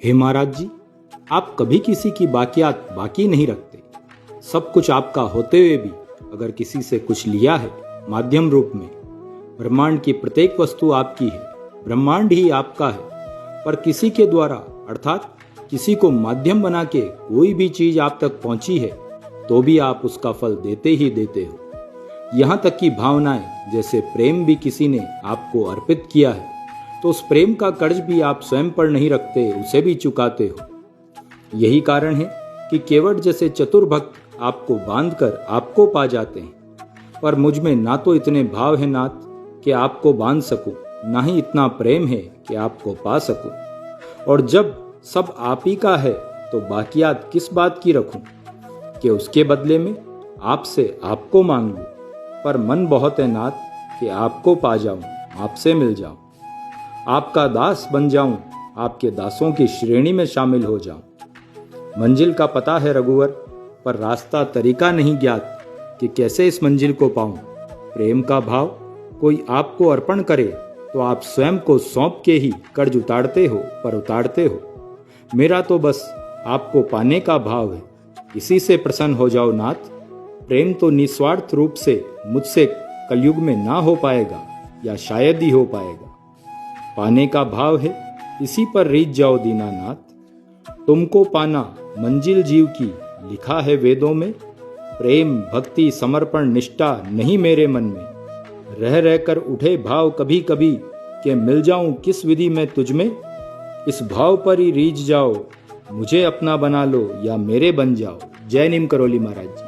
हे महाराज जी, आप कभी किसी की बाकियात बाकी नहीं रखते। सब कुछ आपका होते हुए भी अगर किसी से कुछ लिया है माध्यम रूप में, ब्रह्मांड की प्रत्येक वस्तु आपकी है, ब्रह्मांड ही आपका है, पर किसी के द्वारा अर्थात किसी को माध्यम बना के कोई भी चीज आप तक पहुंची है तो भी आप उसका फल देते ही देते हो। यहाँ तक कि भावनाएं जैसे प्रेम भी किसी ने आपको अर्पित किया है तो उस प्रेम का कर्ज भी आप स्वयं पर नहीं रखते, उसे भी चुकाते हो। यही कारण है कि केवट जैसे चतुर भक्त आपको बांधकर आपको पा जाते हैं, पर मुझ में ना तो इतने भाव है नाथ कि आपको बांध सकूं, ना ही इतना प्रेम है कि आपको पा सकूं। और जब सब आप ही का है तो बाकियात किस बात की रखूं कि उसके बदले में आपसे आपको मांग लूं। पर मन बहुत है नाथ कि आपको पा जाऊं, आपसे मिल जाऊं, आपका दास बन जाऊं, आपके दासों की श्रेणी में शामिल हो जाऊं। मंजिल का पता है रघुवर, पर रास्ता तरीका नहीं ज्ञात कि कैसे इस मंजिल को पाऊं। प्रेम का भाव कोई आपको अर्पण करे तो आप स्वयं को सौंप के ही कर्ज उतारते हो, पर उतारते हो। मेरा तो बस आपको पाने का भाव है, इसी से प्रसन्न हो जाओ नाथ। प्रेम तो निस्वार्थ रूप से मुझसे कलयुग में ना हो पाएगा, या शायद ही हो पाएगा। पाने का भाव है, इसी पर रीझ जाओ दीनानाथ। तुमको पाना मंजिल जीव की लिखा है वेदों में। प्रेम भक्ति समर्पण निष्ठा नहीं मेरे मन में। रह रहकर उठे भाव कभी कभी कि मिल जाऊं किस विधि में तुझ में। इस भाव पर ही रीझ जाओ, मुझे अपना बना लो या मेरे बन जाओ। जय नीम करोली महाराज जी।